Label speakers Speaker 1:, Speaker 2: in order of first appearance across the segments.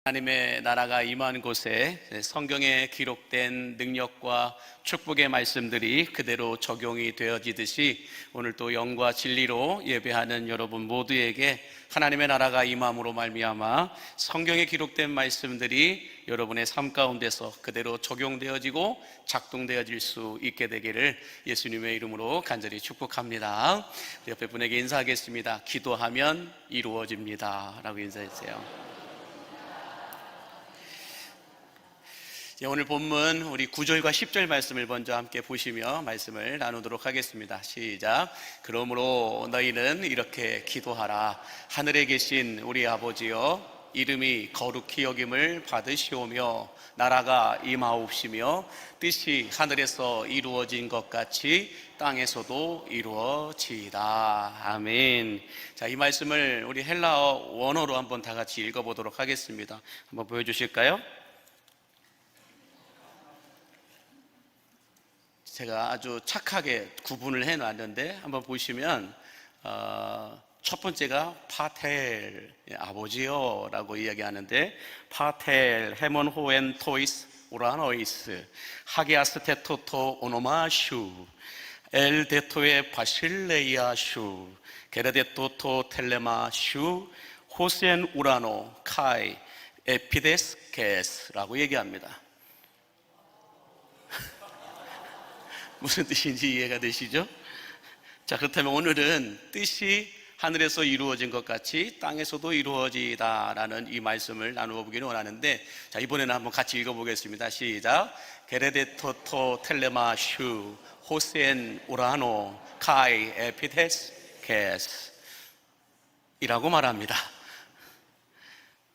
Speaker 1: 하나님의 나라가 임한 곳에 성경에 기록된 능력과 축복의 말씀들이 그대로 적용이 되어지듯이 오늘 또 영과 진리로 예배하는 여러분 모두에게 하나님의 나라가 임함으로 말미암아 성경에 기록된 말씀들이 여러분의 삶 가운데서 그대로 적용되어지고 작동되어질 수 있게 되기를 예수님의 이름으로 간절히 축복합니다. 옆에 분에게 인사하겠습니다. 기도하면 이루어집니다 라고 인사해주세요. 오늘 본문 우리 9절과 10절 말씀을 먼저 함께 보시며 말씀을 나누도록 하겠습니다. 시작. 그러므로 너희는 이렇게 기도하라. 하늘에 계신 우리 아버지여, 이름이 거룩히 여김을 받으시오며 나라가 임하옵시며 뜻이 하늘에서 이루어진 것 같이 땅에서도 이루어지이다. 아멘. 자, 이 말씀을 우리 헬라어 원어로 한번 다 같이 읽어보도록 하겠습니다. 한번 보여주실까요? 제가 아주 착하게 구분을 해놨는데 한번 보시면 첫 번째가 파텔, 아버지요 라고 이야기하는데, 파텔 헤몬 호엔 토이스 오라노이스 하게아스 테토토 오노마슈 엘 데토의 바실레이아슈 게레데토토 텔레마슈 호센 우라노 카이 에피데스 게스라고 얘기합니다. 무슨 뜻인지 이해가 되시죠? 자, 그렇다면 오늘은 뜻이 하늘에서 이루어진 것 같이 땅에서도 이루어지다라는 이 말씀을 나누어 보기를 원하는데, 자, 이번에는 한번 같이 읽어보겠습니다. 시작. 게레데토토 텔레마슈 호센 우라노 카이 에피테스 게스 이라고 말합니다.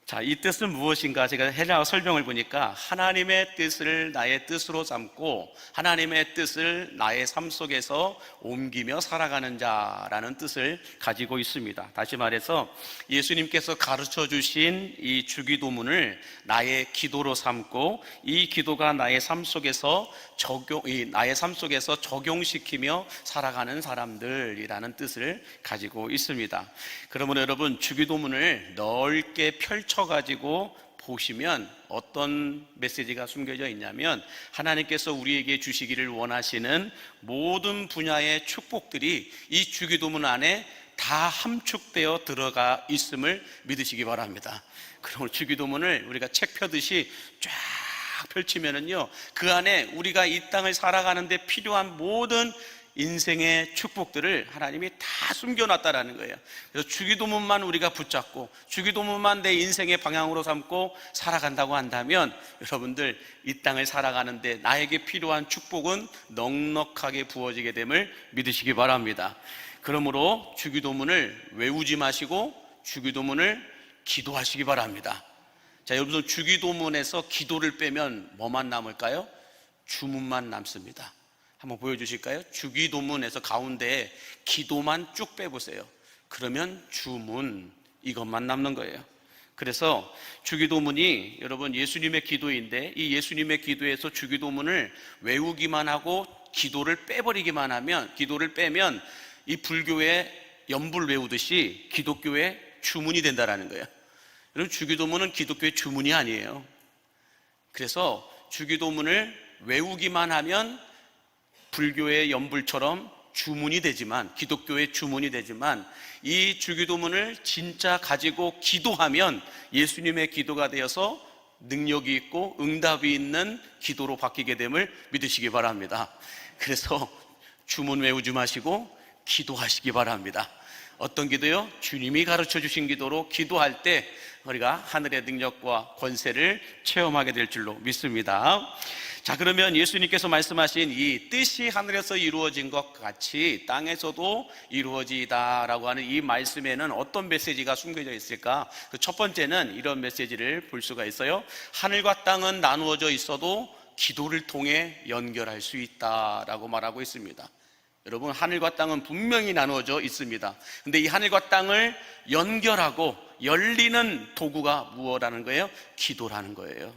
Speaker 1: 자, 이 뜻은 무엇인가? 제가 헬라어 설명을 보니까 하나님의 뜻을 나의 뜻으로 삼고 하나님의 뜻을 나의 삶 속에서 옮기며 살아가는 자라는 뜻을 가지고 있습니다. 다시 말해서 예수님께서 가르쳐 주신 이 주기도문을 나의 기도로 삼고 이 기도가 나의 삶 속에서 적용시키며 살아가는 사람들이라는 뜻을 가지고 있습니다. 그러므로 여러분, 주기도문을 넓게 펼쳐가지고 보시면 어떤 메시지가 숨겨져 있냐면, 하나님께서 우리에게 주시기를 원하시는 모든 분야의 축복들이 이 주기도문 안에 다 함축되어 들어가 있음을 믿으시기 바랍니다. 그럼 주기도문을 우리가 책 펴듯이 쫙 펼치면은요, 그 안에 우리가 이 땅을 살아가는데 필요한 모든 인생의 축복들을 하나님이 다 숨겨놨다라는 거예요. 그래서 주기도문만 우리가 붙잡고 주기도문만 내 인생의 방향으로 삼고 살아간다고 한다면, 여러분들 이 땅을 살아가는데 나에게 필요한 축복은 넉넉하게 부어지게 됨을 믿으시기 바랍니다. 그러므로 주기도문을 외우지 마시고 주기도문을 기도하시기 바랍니다. 자, 여러분, 주기도문에서 기도를 빼면 뭐만 남을까요? 주문만 남습니다. 한번 보여주실까요? 주기도문에서 가운데에 기도만 쭉 빼보세요. 그러면 주문, 이것만 남는 거예요. 그래서 주기도문이 여러분 예수님의 기도인데, 이 예수님의 기도에서 주기도문을 외우기만 하고 기도를 빼버리기만 하면, 기도를 빼면 이 불교의 연불 외우듯이 기독교의 주문이 된다라는 거예요. 여러분, 주기도문은 기독교의 주문이 아니에요. 그래서 주기도문을 외우기만 하면 불교의 연불처럼 주문이 되지만, 기독교의 주문이 되지만, 이 주기도문을 진짜 가지고 기도하면 예수님의 기도가 되어서 능력이 있고 응답이 있는 기도로 바뀌게 됨을 믿으시기 바랍니다. 그래서 주문 외우지 마시고 기도하시기 바랍니다. 어떤 기도요? 주님이 가르쳐 주신 기도로 기도할 때 우리가 하늘의 능력과 권세를 체험하게 될 줄로 믿습니다. 자, 그러면 예수님께서 말씀하신 이 뜻이 하늘에서 이루어진 것 같이 땅에서도 이루어지다라고 하는 이 말씀에는 어떤 메시지가 숨겨져 있을까? 그 첫 번째는 이런 메시지를 볼 수가 있어요. 하늘과 땅은 나누어져 있어도 기도를 통해 연결할 수 있다라고 말하고 있습니다. 여러분, 하늘과 땅은 분명히 나누어져 있습니다. 근데 이 하늘과 땅을 연결하고 열리는 도구가 무엇이라는 거예요? 기도라는 거예요.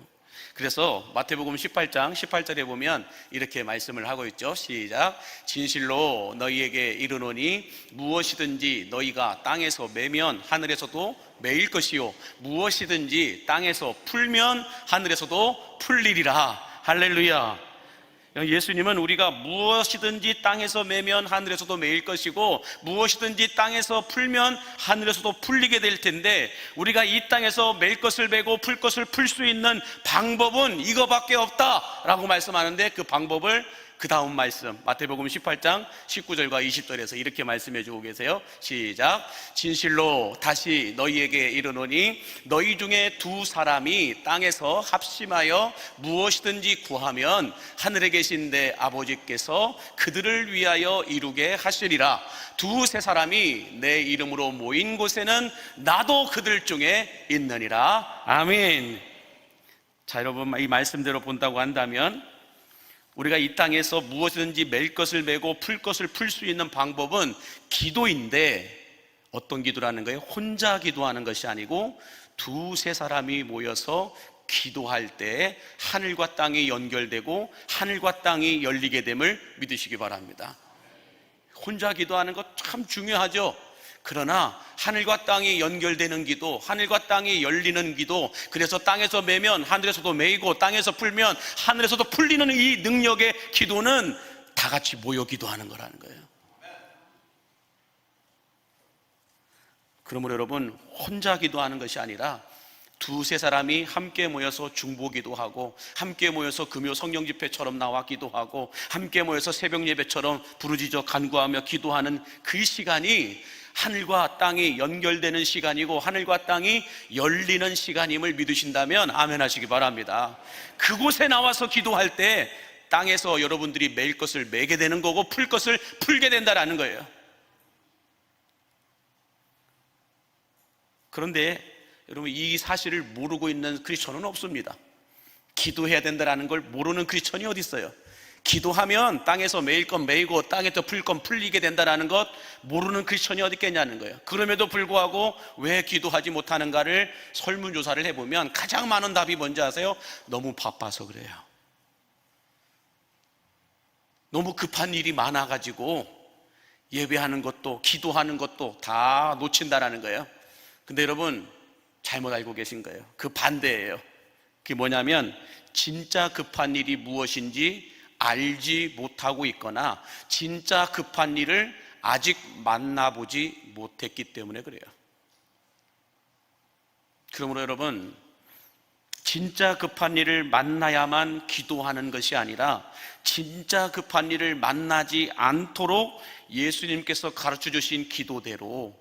Speaker 1: 그래서 마태복음 18장 18절에 보면 이렇게 말씀을 하고 있죠. 시작. 진실로 너희에게 이르노니 무엇이든지 너희가 땅에서 매면 하늘에서도 매일 것이요 무엇이든지 땅에서 풀면 하늘에서도 풀리리라. 할렐루야. 예수님은 우리가 무엇이든지 땅에서 매면 하늘에서도 매일 것이고 무엇이든지 땅에서 풀면 하늘에서도 풀리게 될 텐데, 우리가 이 땅에서 맬 것을 매고 풀 것을 풀 수 있는 방법은 이거밖에 없다라고 말씀하는데, 그 방법을 그 다음 말씀 마태복음 18장 19절과 20절에서 이렇게 말씀해 주고 계세요. 시작. 진실로 다시 너희에게 이르노니 너희 중에 두 사람이 땅에서 합심하여 무엇이든지 구하면 하늘에 계신 내 아버지께서 그들을 위하여 이루게 하시리라. 두세 사람이 내 이름으로 모인 곳에는 나도 그들 중에 있느니라. 아멘. 자, 여러분, 이 말씀대로 본다고 한다면 우리가 이 땅에서 무엇이든지 맬 것을 매고 풀 것을 풀 수 있는 방법은 기도인데, 어떤 기도라는 거예요? 혼자 기도하는 것이 아니고 두세 사람이 모여서 기도할 때 하늘과 땅이 연결되고 하늘과 땅이 열리게 됨을 믿으시기 바랍니다. 혼자 기도하는 것 참 중요하죠. 그러나 하늘과 땅이 연결되는 기도, 하늘과 땅이 열리는 기도, 그래서 땅에서 매면 하늘에서도 매이고 땅에서 풀면 하늘에서도 풀리는 이 능력의 기도는 다 같이 모여 기도하는 거라는 거예요. 그러므로 여러분, 혼자 기도하는 것이 아니라 두세 사람이 함께 모여서 중보 기도하고, 함께 모여서 금요 성령 집회처럼 나와 기도하고, 함께 모여서 새벽 예배처럼 부르짖어 간구하며 기도하는 그 시간이 하늘과 땅이 연결되는 시간이고 하늘과 땅이 열리는 시간임을 믿으신다면 아멘 하시기 바랍니다. 그곳에 나와서 기도할 때 땅에서 여러분들이 맬 것을 매게 되는 거고 풀 것을 풀게 된다라는 거예요. 그런데 여러분, 이 사실을 모르고 있는 크리스천은 없습니다. 기도해야 된다는 걸 모르는 크리스천이 어디 있어요? 기도하면 땅에서 매일 건 매이고 땅에서 풀 건 풀리게 된다는 것 모르는 크리스천이 어디 있겠냐는 거예요. 그럼에도 불구하고 왜 기도하지 못하는가를 설문조사를 해보면 가장 많은 답이 뭔지 아세요? 너무 바빠서 그래요. 너무 급한 일이 많아가지고 예배하는 것도 기도하는 것도 다 놓친다라는 거예요. 근데 여러분, 잘못 알고 계신 거예요. 그 반대예요. 그게 뭐냐면 진짜 급한 일이 무엇인지 알지 못하고 있거나 진짜 급한 일을 아직 만나보지 못했기 때문에 그래요. 그러므로 여러분, 진짜 급한 일을 만나야만 기도하는 것이 아니라 진짜 급한 일을 만나지 않도록 예수님께서 가르쳐 주신 기도대로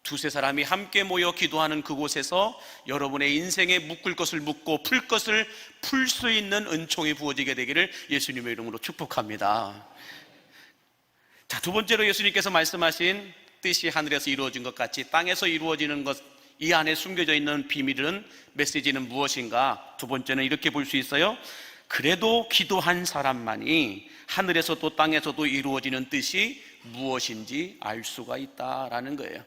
Speaker 1: 두세 사람이 함께 모여 기도하는 그곳에서 여러분의 인생에 묶을 것을 묶고 풀 것을 풀 수 있는 은총이 부어지게 되기를 예수님의 이름으로 축복합니다. 자, 두 번째로 예수님께서 말씀하신 뜻이 하늘에서 이루어진 것 같이 땅에서 이루어지는 것, 이 안에 숨겨져 있는 비밀은, 메시지는 무엇인가? 두 번째는 이렇게 볼 수 있어요. 그래도 기도한 사람만이 하늘에서도 땅에서도 이루어지는 뜻이 무엇인지 알 수가 있다라는 거예요.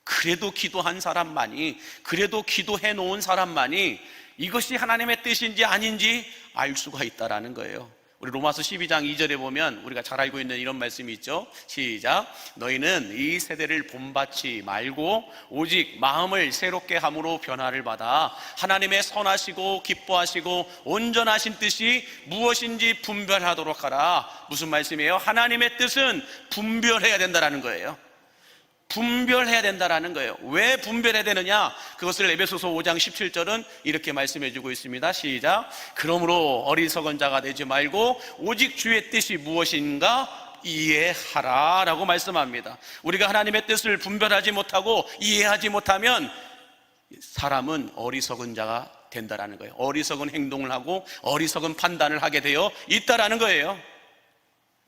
Speaker 1: 그래도 기도한 사람만이, 그래도 기도해 놓은 사람만이 이것이 하나님의 뜻인지 아닌지 알 수가 있다라는 거예요. 우리 로마서 12장 2절에 보면 우리가 잘 알고 있는 이런 말씀이 있죠. 시작. 너희는 이 세대를 본받지 말고 오직 마음을 새롭게 함으로 변화를 받아 하나님의 선하시고 기뻐하시고 온전하신 뜻이 무엇인지 분별하도록 하라. 무슨 말씀이에요? 하나님의 뜻은 분별해야 된다는 거예요. 분별해야 된다는 거예요. 왜 분별해야 되느냐? 그것을 에베소서 5장 17절은 이렇게 말씀해 주고 있습니다. 시작. 그러므로 어리석은 자가 되지 말고 오직 주의 뜻이 무엇인가 이해하라 라고 말씀합니다. 우리가 하나님의 뜻을 분별하지 못하고 이해하지 못하면 사람은 어리석은 자가 된다는 거예요. 어리석은 행동을 하고 어리석은 판단을 하게 되어 있다는 거예요.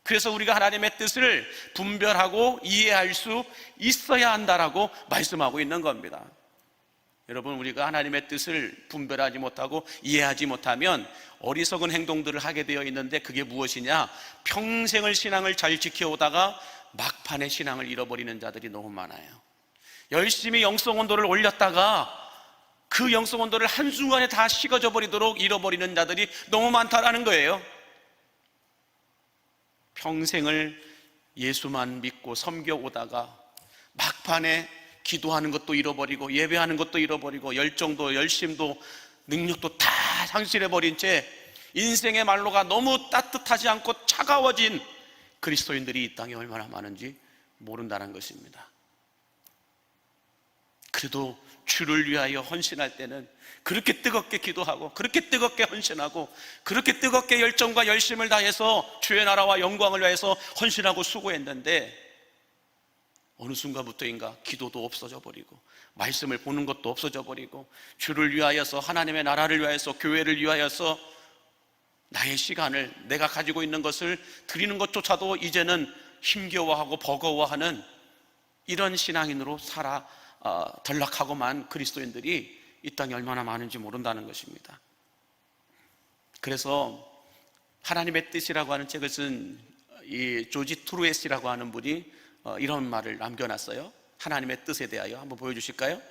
Speaker 1: 그래서 우리가 하나님의 뜻을 분별하고 이해할 수 있어야 한다라고 말씀하고 있는 겁니다. 여러분, 우리가 하나님의 뜻을 분별하지 못하고 이해하지 못하면 어리석은 행동들을 하게 되어 있는데, 그게 무엇이냐? 평생을 신앙을 잘 지켜오다가 막판에 신앙을 잃어버리는 자들이 너무 많아요. 열심히 영성 온도를 올렸다가 그 영성 온도를 한순간에 다 식어져 버리도록 잃어버리는 자들이 너무 많다라는 거예요. 평생을 예수만 믿고 섬겨오다가 막판에 기도하는 것도 잃어버리고 예배하는 것도 잃어버리고 열정도 열심도 능력도 다 상실해버린 채 인생의 말로가 너무 따뜻하지 않고 차가워진 그리스도인들이 이 땅에 얼마나 많은지 모른다는 것입니다. 그래도 주를 위하여 헌신할 때는 그렇게 뜨겁게 기도하고 그렇게 뜨겁게 헌신하고 그렇게 뜨겁게 열정과 열심을 다해서 주의 나라와 영광을 위해서 헌신하고 수고했는데 어느 순간부터인가 기도도 없어져 버리고 말씀을 보는 것도 없어져 버리고 주를 위하여서 하나님의 나라를 위하여서 교회를 위하여서 나의 시간을 내가 가지고 있는 것을 드리는 것조차도 이제는 힘겨워하고 버거워하는 이런 신앙인으로 전락하고만 그리스도인들이 이 땅에 얼마나 많은지 모른다는 것입니다. 그래서 하나님의 뜻이라고 하는 책을 쓴 이 조지 트루에시라고 하는 분이 이런 말을 남겨놨어요. 하나님의 뜻에 대하여 한번 보여주실까요?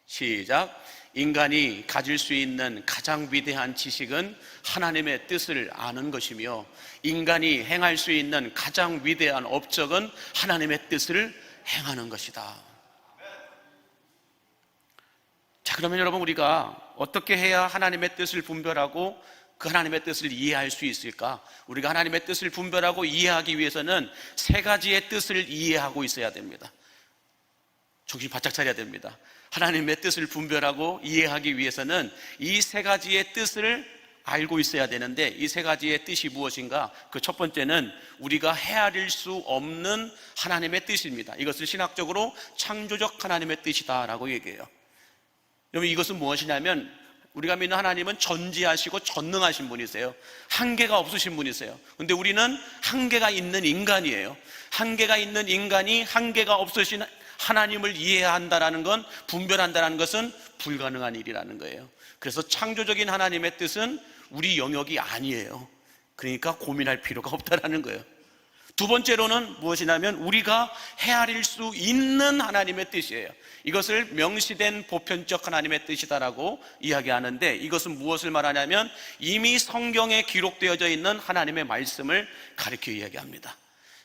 Speaker 1: 시작. 인간이 가질 수 있는 가장 위대한 지식은 하나님의 뜻을 아는 것이며 인간이 행할 수 있는 가장 위대한 업적은 하나님의 뜻을 행하는 것이다. 자, 그러면 여러분, 우리가 어떻게 해야 하나님의 뜻을 분별하고 그 하나님의 뜻을 이해할 수 있을까? 우리가 하나님의 뜻을 분별하고 이해하기 위해서는 세 가지의 뜻을 이해하고 있어야 됩니다. 정신 바짝 차려야 됩니다. 하나님의 뜻을 분별하고 이해하기 위해서는 이 세 가지의 뜻을 알고 있어야 되는데, 이 세 가지의 뜻이 무엇인가? 그 첫 번째는 우리가 헤아릴 수 없는 하나님의 뜻입니다. 이것을 신학적으로 창조적 하나님의 뜻이다라고 얘기해요. 여러분, 이것은 무엇이냐면 우리가 믿는 하나님은 전지하시고 전능하신 분이세요. 한계가 없으신 분이세요. 그런데 우리는 한계가 있는 인간이에요. 한계가 있는 인간이 한계가 없으신 하나님을 이해한다는 건, 분별한다는 것은 불가능한 일이라는 거예요. 그래서 창조적인 하나님의 뜻은 우리 영역이 아니에요. 그러니까 고민할 필요가 없다라는 거예요. 두 번째로는 무엇이냐면 우리가 헤아릴 수 있는 하나님의 뜻이에요. 이것을 명시된 보편적 하나님의 뜻이다라고 이야기하는데, 이것은 무엇을 말하냐면 이미 성경에 기록되어져 있는 하나님의 말씀을 가리켜 이야기합니다.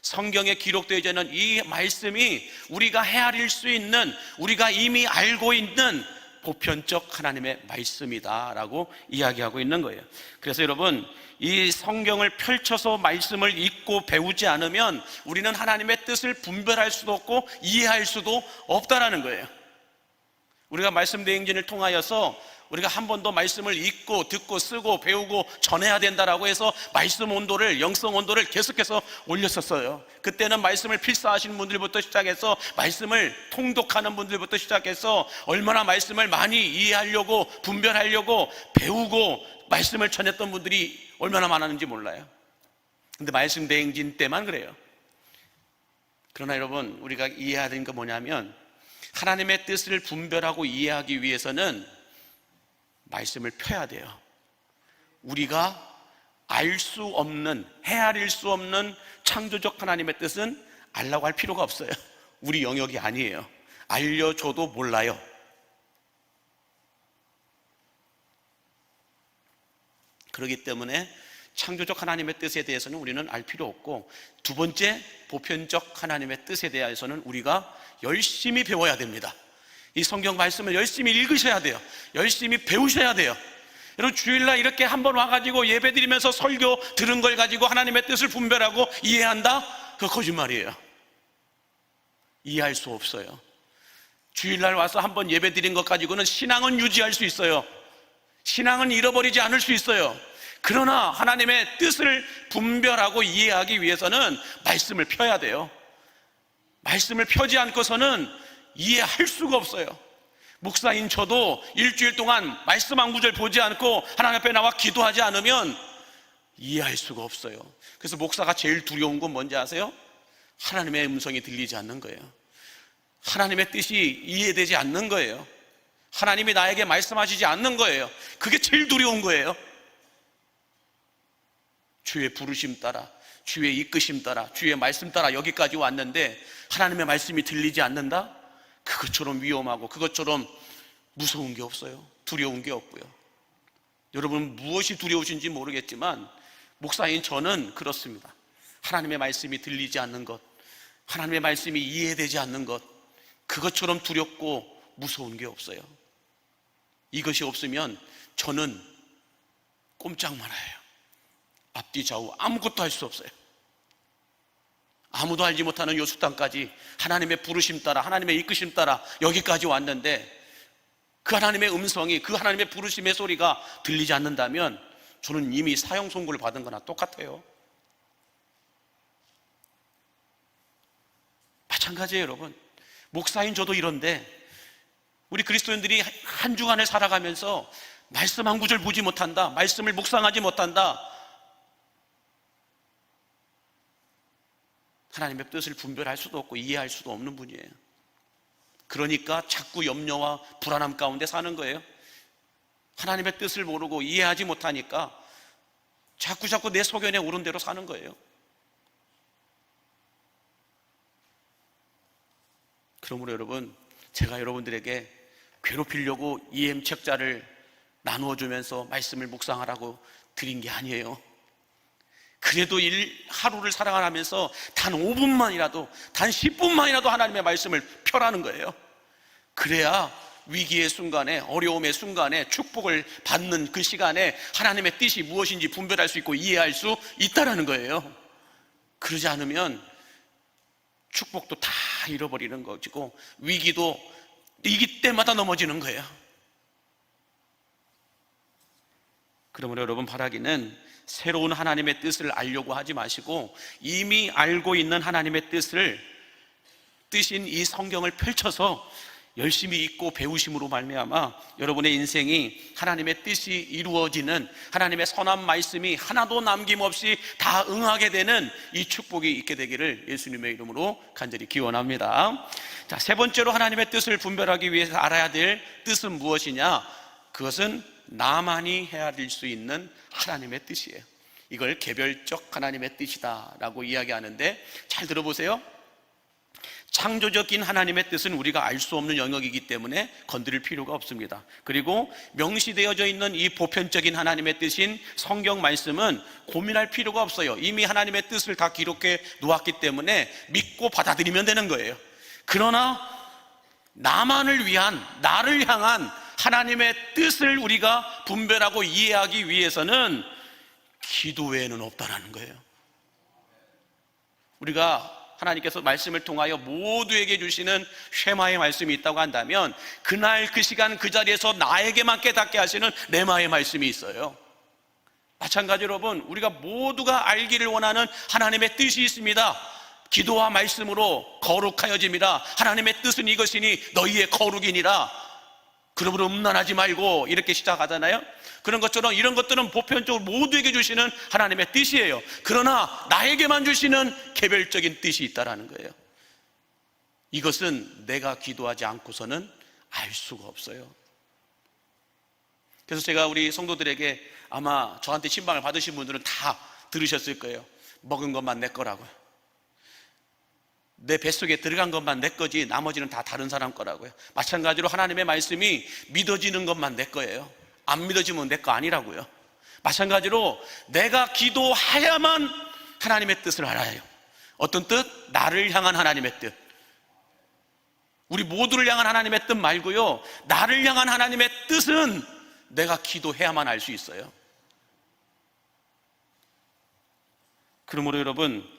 Speaker 1: 성경에 기록되어져 있는 이 말씀이 우리가 헤아릴 수 있는, 우리가 이미 알고 있는 보편적 하나님의 말씀이다라고 이야기하고 있는 거예요. 그래서 여러분, 이 성경을 펼쳐서 말씀을 읽고 배우지 않으면 우리는 하나님의 뜻을 분별할 수도 없고 이해할 수도 없다라는 거예요. 우리가 말씀 대행진을 통하여서 우리가 한 번 더 말씀을 읽고 듣고 쓰고 배우고 전해야 된다라고 해서 말씀 온도를, 영성 온도를 계속해서 올렸었어요. 그때는 말씀을 필사하시는 분들부터 시작해서 말씀을 통독하는 분들부터 시작해서 얼마나 말씀을 많이 이해하려고 분별하려고 배우고 말씀을 전했던 분들이 얼마나 많았는지 몰라요. 근데 말씀 대행진 때만 그래요. 그러나 여러분, 우리가 이해해야 되는 건 뭐냐면 하나님의 뜻을 분별하고 이해하기 위해서는 말씀을 펴야 돼요. 우리가 알 수 없는, 헤아릴 수 없는 창조적 하나님의 뜻은 알라고 할 필요가 없어요. 우리 영역이 아니에요. 알려줘도 몰라요. 그렇기 때문에 창조적 하나님의 뜻에 대해서는 우리는 알 필요 없고, 두 번째 보편적 하나님의 뜻에 대해서는 우리가 열심히 배워야 됩니다. 이 성경 말씀을 열심히 읽으셔야 돼요. 열심히 배우셔야 돼요. 여러분, 주일날 이렇게 한번 와가지고 예배 드리면서 설교 들은 걸 가지고 하나님의 뜻을 분별하고 이해한다? 그거 거짓말이에요. 이해할 수 없어요. 주일날 와서 한번 예배 드린 것 가지고는 신앙은 유지할 수 있어요. 신앙은 잃어버리지 않을 수 있어요. 그러나 하나님의 뜻을 분별하고 이해하기 위해서는 말씀을 펴야 돼요. 말씀을 펴지 않고서는 이해할 수가 없어요. 목사인 저도 일주일 동안 말씀 한 구절 보지 않고 하나님 앞에 나와 기도하지 않으면 이해할 수가 없어요. 그래서 목사가 제일 두려운 건 뭔지 아세요? 하나님의 음성이 들리지 않는 거예요. 하나님의 뜻이 이해되지 않는 거예요. 하나님이 나에게 말씀하시지 않는 거예요. 그게 제일 두려운 거예요. 주의 부르심 따라, 주의 이끄심 따라, 주의 말씀 따라 여기까지 왔는데 하나님의 말씀이 들리지 않는다? 그것처럼 위험하고 그것처럼 무서운 게 없어요. 두려운 게 없고요. 여러분 무엇이 두려우신지 모르겠지만 목사인 저는 그렇습니다. 하나님의 말씀이 들리지 않는 것, 하나님의 말씀이 이해되지 않는 것, 그것처럼 두렵고 무서운 게 없어요. 이것이 없으면 저는 꼼짝 말아요. 앞뒤 좌우 아무것도 할 수 없어요. 아무도 알지 못하는 요 수단까지 하나님의 부르심 따라, 하나님의 이끄심 따라 여기까지 왔는데, 그 하나님의 음성이, 그 하나님의 부르심의 소리가 들리지 않는다면 저는 이미 사형 선고를 받은 거나 똑같아요. 마찬가지예요, 여러분. 목사인 저도 이런데, 우리 그리스도인들이 한 주간을 살아가면서 말씀 한 구절 보지 못한다, 말씀을 묵상하지 못한다, 하나님의 뜻을 분별할 수도 없고 이해할 수도 없는 분이에요. 그러니까 자꾸 염려와 불안함 가운데 사는 거예요. 하나님의 뜻을 모르고 이해하지 못하니까 자꾸 내 소견에 오른 대로 사는 거예요. 그러므로 여러분, 제가 여러분들에게 괴롭히려고 EM 책자를 나누어 주면서 말씀을 묵상하라고 드린 게 아니에요. 그래도 하루를 살아가면서 단 5분만이라도, 단 10분만이라도 하나님의 말씀을 펴라는 거예요. 그래야 위기의 순간에, 어려움의 순간에, 축복을 받는 그 시간에 하나님의 뜻이 무엇인지 분별할 수 있고 이해할 수 있다는 거예요. 그러지 않으면 축복도 다 잃어버리는 것이고 위기도 위기 때마다 넘어지는 거예요. 그러므로 여러분, 바라기는 새로운 하나님의 뜻을 알려고 하지 마시고 이미 알고 있는 하나님의 뜻인 이 성경을 펼쳐서 열심히 읽고 배우심으로 말미암아 여러분의 인생이 하나님의 뜻이 이루어지는, 하나님의 선한 말씀이 하나도 남김없이 다 응하게 되는 이 축복이 있게 되기를 예수님의 이름으로 간절히 기원합니다. 자, 세 번째로 하나님의 뜻을 분별하기 위해서 알아야 될 뜻은 무엇이냐? 그것은 나만이 헤아릴 수 있는 하나님의 뜻이에요. 이걸 개별적 하나님의 뜻이다 라고 이야기하는데, 잘 들어보세요. 창조적인 하나님의 뜻은 우리가 알 수 없는 영역이기 때문에 건드릴 필요가 없습니다. 그리고 명시되어져 있는 이 보편적인 하나님의 뜻인 성경 말씀은 고민할 필요가 없어요. 이미 하나님의 뜻을 다 기록해 놓았기 때문에 믿고 받아들이면 되는 거예요. 그러나 나만을 위한, 나를 향한 하나님의 뜻을 우리가 분별하고 이해하기 위해서는 기도 외에는 없다는 거예요. 우리가 하나님께서 말씀을 통하여 모두에게 주시는 쉐마의 말씀이 있다고 한다면, 그날 그 시간 그 자리에서 나에게만 깨닫게 하시는 레마의 말씀이 있어요. 마찬가지로 여러분, 우리가 모두가 알기를 원하는 하나님의 뜻이 있습니다. 기도와 말씀으로 거룩하여짐이라. 하나님의 뜻은 이것이니 너희의 거룩이니라. 그러므로 음란하지 말고, 이렇게 시작하잖아요. 그런 것처럼 이런 것들은 보편적으로 모두에게 주시는 하나님의 뜻이에요. 그러나 나에게만 주시는 개별적인 뜻이 있다는 거예요. 이것은 내가 기도하지 않고서는 알 수가 없어요. 그래서 제가 우리 성도들에게, 아마 저한테 신방을 받으신 분들은 다 들으셨을 거예요. 먹은 것만 내 거라고요. 내 뱃속에 들어간 것만 내 거지 나머지는 다 다른 사람 거라고요. 마찬가지로 하나님의 말씀이 믿어지는 것만 내 거예요. 안 믿어지면 내 거 아니라고요. 마찬가지로 내가 기도해야만 하나님의 뜻을 알아요. 어떤 뜻? 나를 향한 하나님의 뜻. 우리 모두를 향한 하나님의 뜻 말고요, 나를 향한 하나님의 뜻은 내가 기도해야만 알 수 있어요. 그러므로 여러분,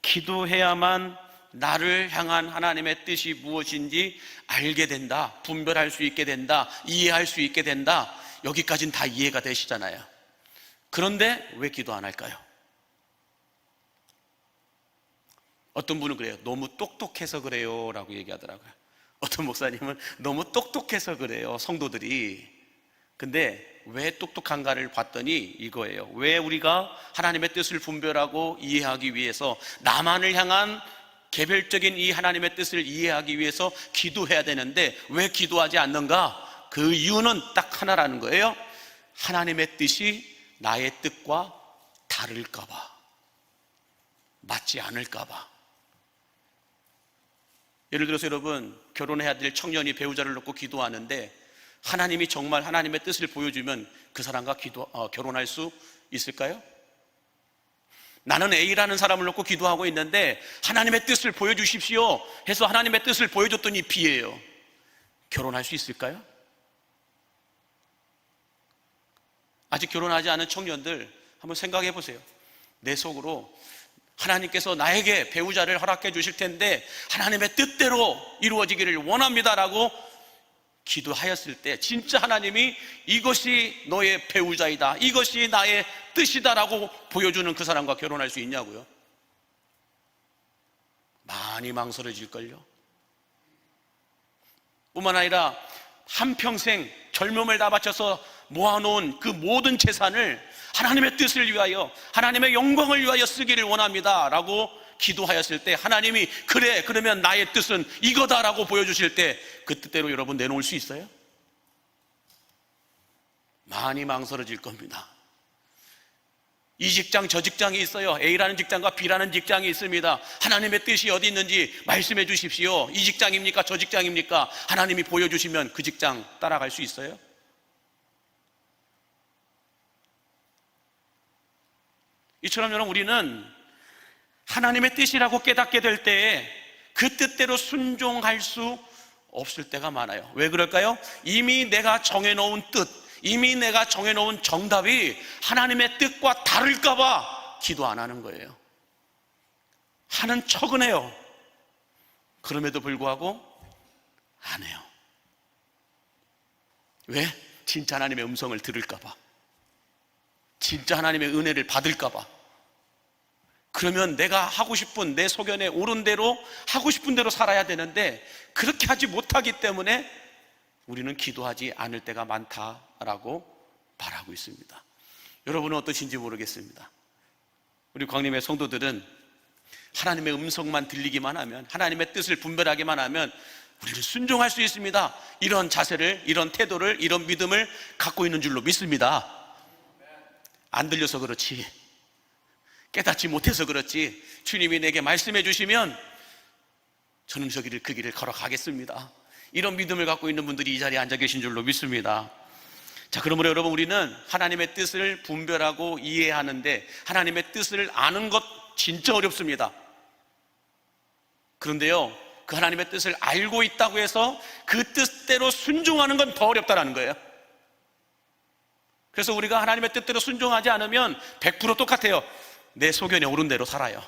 Speaker 1: 기도해야만 나를 향한 하나님의 뜻이 무엇인지 알게 된다, 분별할 수 있게 된다, 이해할 수 있게 된다. 여기까지는 다 이해가 되시잖아요. 그런데 왜 기도 안 할까요? 어떤 분은 그래요. 너무 똑똑해서 그래요 라고 얘기하더라고요. 어떤 목사님은 너무 똑똑해서 그래요, 성도들이. 근데 왜 똑똑한가를 봤더니 이거예요. 왜 우리가 하나님의 뜻을 분별하고 이해하기 위해서, 나만을 향한 개별적인 이 하나님의 뜻을 이해하기 위해서 기도해야 되는데 왜 기도하지 않는가? 그 이유는 딱 하나라는 거예요. 하나님의 뜻이 나의 뜻과 다를까봐, 맞지 않을까봐. 예를 들어서 여러분, 결혼해야 될 청년이 배우자를 놓고 기도하는데 하나님이 정말 하나님의 뜻을 보여주면 그 사람과 결혼할 수 있을까요? 나는 A라는 사람을 놓고 기도하고 있는데 하나님의 뜻을 보여주십시오 해서 하나님의 뜻을 보여줬더니 B예요. 결혼할 수 있을까요? 아직 결혼하지 않은 청년들 한번 생각해 보세요. 내 속으로 하나님께서 나에게 배우자를 허락해 주실 텐데 하나님의 뜻대로 이루어지기를 원합니다라고 기도하였을 때 진짜 하나님이 이것이 너의 배우자이다, 이것이 나의 뜻이다라고 보여주는 그 사람과 결혼할 수 있냐고요? 많이 망설여질걸요. 뿐만 아니라 한평생 젊음을 다 바쳐서 모아놓은 그 모든 재산을 하나님의 뜻을 위하여, 하나님의 영광을 위하여 쓰기를 원합니다 라고 기도하였을 때 하나님이 그래, 그러면 나의 뜻은 이거다라고 보여주실 때 그 뜻대로 여러분 내놓을 수 있어요? 많이 망설여질 겁니다. 이 직장 저 직장이 있어요. A라는 직장과 B라는 직장이 있습니다. 하나님의 뜻이 어디 있는지 말씀해 주십시오. 이 직장입니까? 저 직장입니까? 하나님이 보여주시면 그 직장 따라갈 수 있어요? 이처럼 여러분, 우리는 하나님의 뜻이라고 깨닫게 될 때에 그 뜻대로 순종할 수 없을 때가 많아요. 왜 그럴까요? 이미 내가 정해놓은 뜻, 이미 내가 정해놓은 정답이 하나님의 뜻과 다를까봐 기도 안 하는 거예요. 하는 척은 해요. 그럼에도 불구하고 안 해요. 왜? 진짜 하나님의 음성을 들을까봐, 진짜 하나님의 은혜를 받을까봐. 그러면 내가 하고 싶은 내 소견에 옳은 대로 하고 싶은 대로 살아야 되는데 그렇게 하지 못하기 때문에 우리는 기도하지 않을 때가 많다라고 말하고 있습니다. 여러분은 어떠신지 모르겠습니다. 우리 광림의 성도들은 하나님의 음성만 들리기만 하면, 하나님의 뜻을 분별하기만 하면 우리는 순종할 수 있습니다. 이런 자세를, 이런 태도를, 이런 믿음을 갖고 있는 줄로 믿습니다. 안 들려서 그렇지, 깨닫지 못해서 그렇지, 주님이 내게 말씀해 주시면 저는 그 길을 걸어가겠습니다. 이런 믿음을 갖고 있는 분들이 이 자리에 앉아 계신 줄로 믿습니다. 자, 그러므로 여러분, 우리는 하나님의 뜻을 분별하고 이해하는데 하나님의 뜻을 아는 것 진짜 어렵습니다. 그런데요, 그 하나님의 뜻을 알고 있다고 해서 그 뜻대로 순종하는 건 더 어렵다는 거예요. 그래서 우리가 하나님의 뜻대로 순종하지 않으면 100% 똑같아요. 내 소견에 옳은 대로 살아요.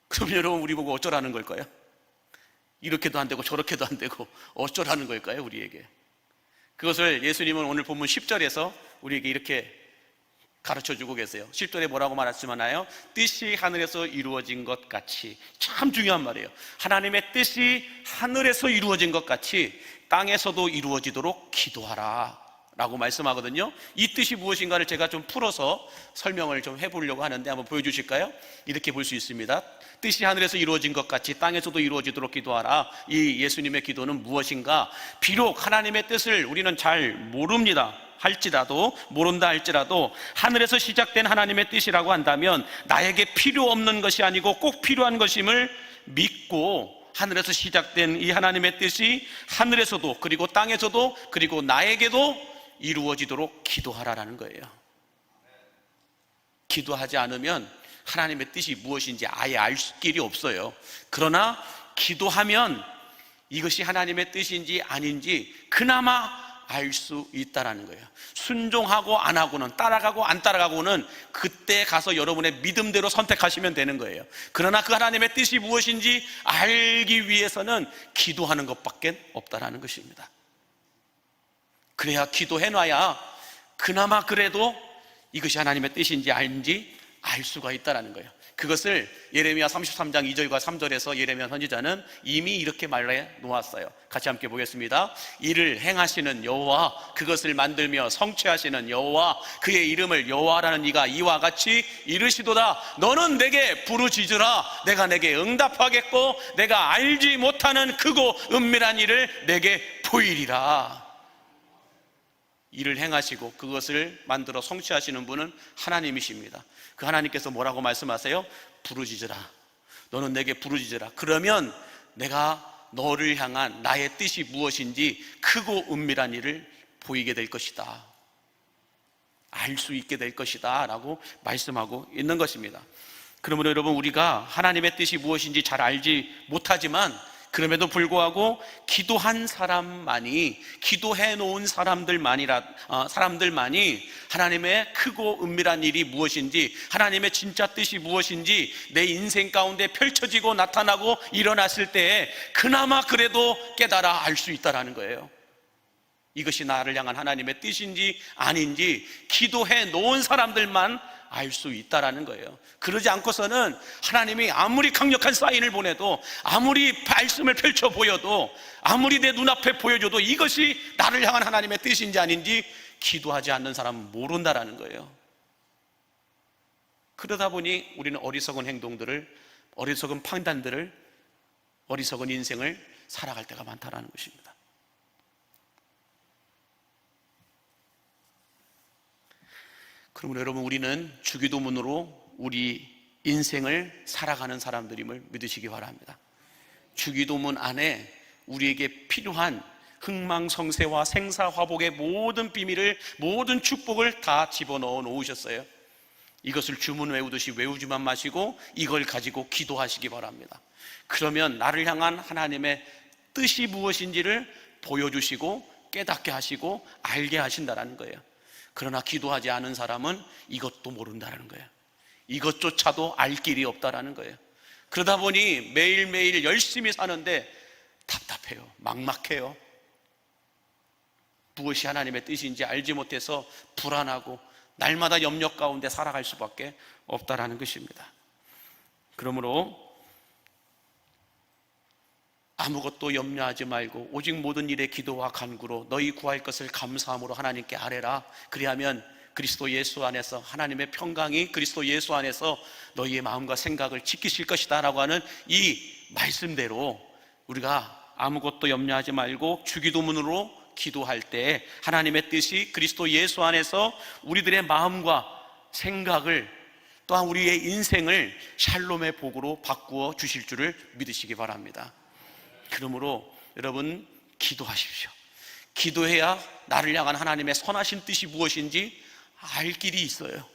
Speaker 1: 그럼 여러분, 우리 보고 어쩌라는 걸까요? 이렇게도 안 되고 저렇게도 안 되고 어쩌라는 걸까요, 우리에게? 그것을 예수님은 오늘 본문 10절에서 우리에게 이렇게 가르쳐주고 계세요. 10절에 뭐라고 말씀하나요? 뜻이 하늘에서 이루어진 것 같이. 참 중요한 말이에요. 하나님의 뜻이 하늘에서 이루어진 것 같이 땅에서도 이루어지도록 기도하라 라고 말씀하거든요. 이 뜻이 무엇인가를 제가 좀 풀어서 설명을 좀 해보려고 하는데 한번 보여주실까요? 이렇게 볼 수 있습니다. 뜻이 하늘에서 이루어진 것 같이 땅에서도 이루어지도록 기도하라. 이 예수님의 기도는 무엇인가? 비록 하나님의 뜻을 우리는 잘 모릅니다 모른다 할지라도 하늘에서 시작된 하나님의 뜻이라고 한다면 나에게 필요 없는 것이 아니고 꼭 필요한 것임을 믿고 하늘에서 시작된 이 하나님의 뜻이 하늘에서도, 그리고 땅에서도, 그리고 나에게도 이루어지도록 기도하라라는 거예요. 기도하지 않으면 하나님의 뜻이 무엇인지 아예 알 길이 없어요. 그러나 기도하면 이것이 하나님의 뜻인지 아닌지 그나마 알 수 있다라는 거예요. 순종하고 안 하고는, 따라가고 안 따라가고는 그때 가서 여러분의 믿음대로 선택하시면 되는 거예요. 그러나 그 하나님의 뜻이 무엇인지 알기 위해서는 기도하는 것밖에 없다라는 것입니다. 그래야 기도해놔야 그나마 그래도 이것이 하나님의 뜻인지 아닌지 알 수가 있다라는 거예요. 그것을 예레미야 33장 2절과 3절에서 예레미야 선지자는 이미 이렇게 말해 놓았어요. 같이 함께 보겠습니다. 이를 행하시는 여호와, 그것을 만들며 성취하시는 여호와, 그의 이름을 여호와라는 이가 이와 같이 이르시도다. 너는 내게 부르짖으라. 내가 내게 응답하겠고 내가 알지 못하는 크고 은밀한 일을 내게 보이리라. 일을 행하시고 그것을 만들어 성취하시는 분은 하나님이십니다. 그 하나님께서 뭐라고 말씀하세요? 부르짖으라. 너는 내게 부르짖으라. 그러면 내가 너를 향한 나의 뜻이 무엇인지 크고 은밀한 일을 보이게 될 것이다, 알 수 있게 될 것이다 라고 말씀하고 있는 것입니다. 그러므로 여러분, 우리가 하나님의 뜻이 무엇인지 잘 알지 못하지만 그럼에도 불구하고 기도한 사람만이, 기도해 놓은 사람들만이 하나님의 크고 은밀한 일이 무엇인지, 하나님의 진짜 뜻이 무엇인지 내 인생 가운데 펼쳐지고 나타나고 일어났을 때에 그나마 그래도 깨달아 알 수 있다라는 거예요. 이것이 나를 향한 하나님의 뜻인지 아닌지 기도해 놓은 사람들만 알 수 있다라는 거예요. 그러지 않고서는 하나님이 아무리 강력한 사인을 보내도, 아무리 말씀을 펼쳐 보여도, 아무리 내 눈앞에 보여줘도 이것이 나를 향한 하나님의 뜻인지 아닌지 기도하지 않는 사람은 모른다라는 거예요. 그러다 보니 우리는 어리석은 행동들을, 어리석은 판단들을, 어리석은 인생을 살아갈 때가 많다라는 것입니다. 그러므로 여러분, 우리는 주기도문으로 우리 인생을 살아가는 사람들임을 믿으시기 바랍니다. 주기도문 안에 우리에게 필요한 흥망성쇠와 생사화복의 모든 비밀을, 모든 축복을 다 집어넣어 놓으셨어요. 이것을 주문 외우듯이 외우지만 마시고 이걸 가지고 기도하시기 바랍니다. 그러면 나를 향한 하나님의 뜻이 무엇인지를 보여주시고 깨닫게 하시고 알게 하신다는 거예요. 그러나 기도하지 않은 사람은 이것도 모른다는 거예요. 이것조차도 알 길이 없다라는 거예요. 그러다 보니 매일매일 열심히 사는데 답답해요, 막막해요. 무엇이 하나님의 뜻인지 알지 못해서 불안하고 날마다 염려 가운데 살아갈 수밖에 없다라는 것입니다. 그러므로 아무것도 염려하지 말고 오직 모든 일에 기도와 간구로 너희 구할 것을 감사함으로 하나님께 아뢰라. 그리하면 그리스도 예수 안에서 하나님의 평강이 그리스도 예수 안에서 너희의 마음과 생각을 지키실 것이다 라고 하는 이 말씀대로 우리가 아무것도 염려하지 말고 주기도문으로 기도할 때 하나님의 뜻이 그리스도 예수 안에서 우리들의 마음과 생각을, 또한 우리의 인생을 샬롬의 복으로 바꾸어 주실 줄을 믿으시기 바랍니다. 그러므로 여러분, 기도하십시오. 기도해야 나를 향한 하나님의 선하신 뜻이 무엇인지 알 길이 있어요.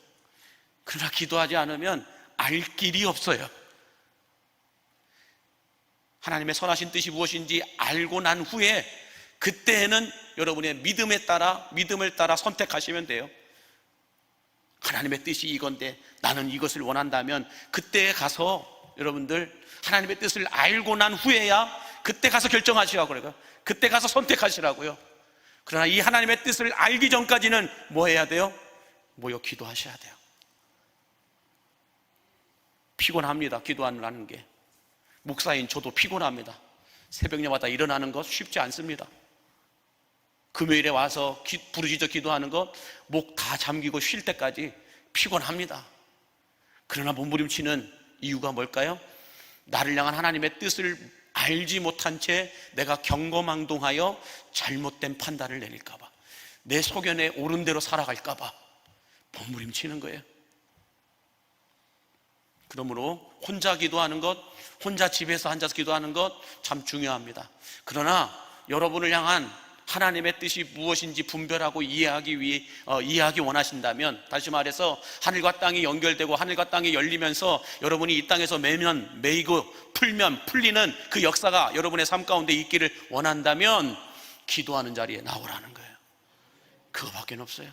Speaker 1: 그러나 기도하지 않으면 알 길이 없어요. 하나님의 선하신 뜻이 무엇인지 알고 난 후에 그때에는 여러분의 믿음을 따라 선택하시면 돼요. 하나님의 뜻이 이건데 나는 이것을 원한다면 그때에 가서 여러분들 하나님의 뜻을 알고 난 후에야 그때 가서 결정하시라고 그래요. 그때 가서 선택하시라고요. 그러나 이 하나님의 뜻을 알기 전까지는 뭐 해야 돼요? 모여 기도하셔야 돼요. 피곤합니다. 기도하는 게. 목사인 저도 피곤합니다. 새벽녘마다 일어나는 것 쉽지 않습니다. 금요일에 와서 부르짖어 기도하는 것 목 다 잠기고 쉴 때까지 피곤합니다. 그러나 몸부림치는 이유가 뭘까요? 나를 향한 하나님의 뜻을 알지 못한 채 내가 경거망동하여 잘못된 판단을 내릴까 봐, 내 소견에 옳은 대로 살아갈까 봐 몸부림치는 거예요. 그러므로 혼자 기도하는 것, 혼자 집에서 앉아서 기도하는 것 참 중요합니다. 그러나 여러분을 향한 하나님의 뜻이 무엇인지 분별하고 이해하기 원하신다면, 다시 말해서 하늘과 땅이 연결되고 하늘과 땅이 열리면서 여러분이 이 땅에서 매이고 풀리는 그 역사가 여러분의 삶 가운데 있기를 원한다면 기도하는 자리에 나오라는 거예요. 그거밖에 없어요.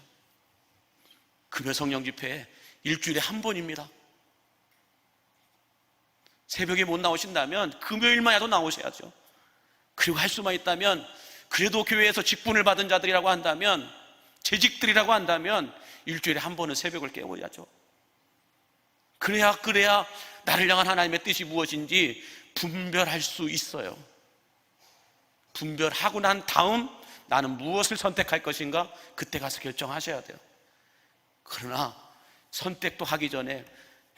Speaker 1: 금요 성령 집회 일주일에 한 번입니다. 새벽에 못 나오신다면 금요일만이라도 나오셔야죠. 그리고 할 수만 있다면, 그래도 교회에서 직분을 받은 자들이라고 한다면, 재직들이라고 한다면 일주일에 한 번은 새벽을 깨워야죠. 그래야 나를 향한 하나님의 뜻이 무엇인지 분별할 수 있어요. 분별하고 난 다음 나는 무엇을 선택할 것인가, 그때 가서 결정하셔야 돼요. 그러나 선택도 하기 전에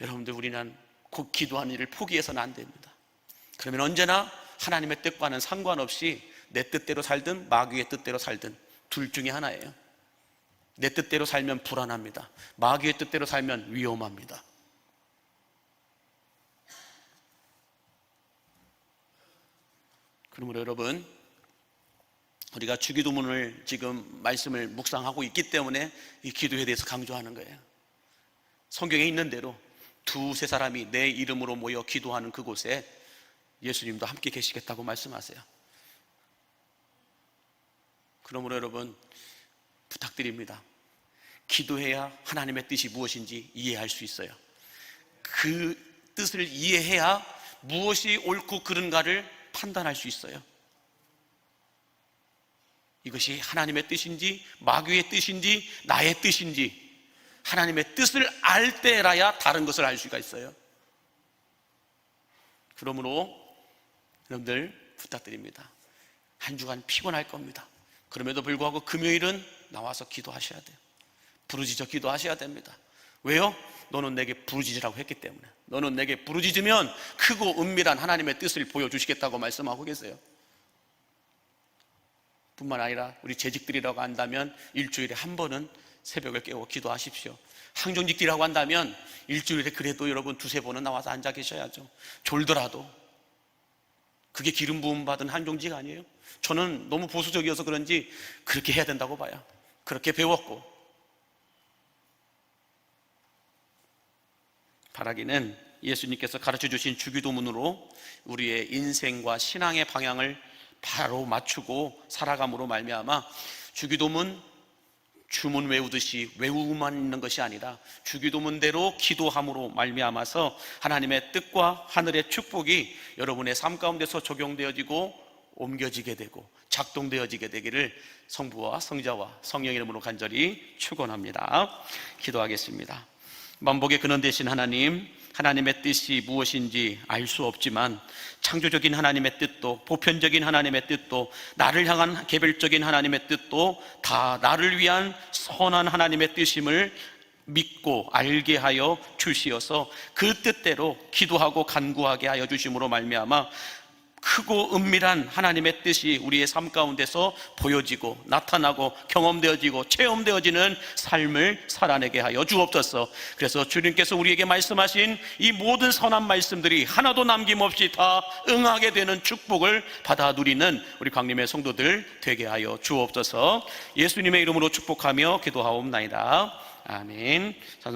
Speaker 1: 여러분들, 우리는 곧 기도하는 일을 포기해서는 안 됩니다. 그러면 언제나 하나님의 뜻과는 상관없이 내 뜻대로 살든 마귀의 뜻대로 살든 둘 중에 하나예요. 내 뜻대로 살면 불안합니다. 마귀의 뜻대로 살면 위험합니다. 그러므로 여러분, 우리가 주기도문을 지금 말씀을 묵상하고 있기 때문에 이 기도에 대해서 강조하는 거예요. 성경에 있는 대로 두세 사람이 내 이름으로 모여 기도하는 그곳에 예수님도 함께 계시겠다고 말씀하세요. 그러므로 여러분, 부탁드립니다. 기도해야 하나님의 뜻이 무엇인지 이해할 수 있어요. 그 뜻을 이해해야 무엇이 옳고 그른가를 판단할 수 있어요. 이것이 하나님의 뜻인지 마귀의 뜻인지 나의 뜻인지 하나님의 뜻을 알 때라야 다른 것을 알 수가 있어요. 그러므로 여러분들 부탁드립니다. 한 주간 피곤할 겁니다. 그럼에도 불구하고 금요일은 나와서 기도하셔야 돼요. 부르짖어 기도하셔야 됩니다. 왜요? 너는 내게 부르짖으라고 했기 때문에. 너는 내게 부르짖으면 크고 은밀한 하나님의 뜻을 보여주시겠다고 말씀하고 계세요. 뿐만 아니라 우리 재직들이라고 한다면 일주일에 한 번은 새벽을 깨워 기도하십시오. 항정직들이라고 한다면 일주일에 그래도 여러분 두세 번은 나와서 앉아 계셔야죠. 졸더라도. 그게 기름 부음 받은 항정직 아니에요? 저는 너무 보수적이어서 그런지 그렇게 해야 된다고 봐요. 그렇게 배웠고. 바라기는 예수님께서 가르쳐 주신 주기도문으로 우리의 인생과 신앙의 방향을 바로 맞추고 살아감으로 말미암아 주기도문 주문 외우듯이 외우고만 있는 것이 아니라 주기도문대로 기도함으로 말미암아서 하나님의 뜻과 하늘의 축복이 여러분의 삶 가운데서 적용되어지고 옮겨지게 되고 작동되어지게 되기를 성부와 성자와 성령의 이름으로 간절히 축원합니다. 기도하겠습니다. 만복의 근원 되신 하나님, 하나님의 뜻이 무엇인지 알 수 없지만 창조적인 하나님의 뜻도 보편적인 하나님의 뜻도 나를 향한 개별적인 하나님의 뜻도 다 나를 위한 선한 하나님의 뜻임을 믿고 알게 하여 주시어서 그 뜻대로 기도하고 간구하게 하여 주심으로 말미암아 크고 은밀한 하나님의 뜻이 우리의 삶 가운데서 보여지고 나타나고 경험되어지고 체험되어지는 삶을 살아내게 하여 주옵소서. 그래서 주님께서 우리에게 말씀하신 이 모든 선한 말씀들이 하나도 남김없이 다 응하게 되는 축복을 받아 누리는 우리 광림의 성도들 되게 하여 주옵소서. 예수님의 이름으로 축복하며 기도하옵나이다. 아멘.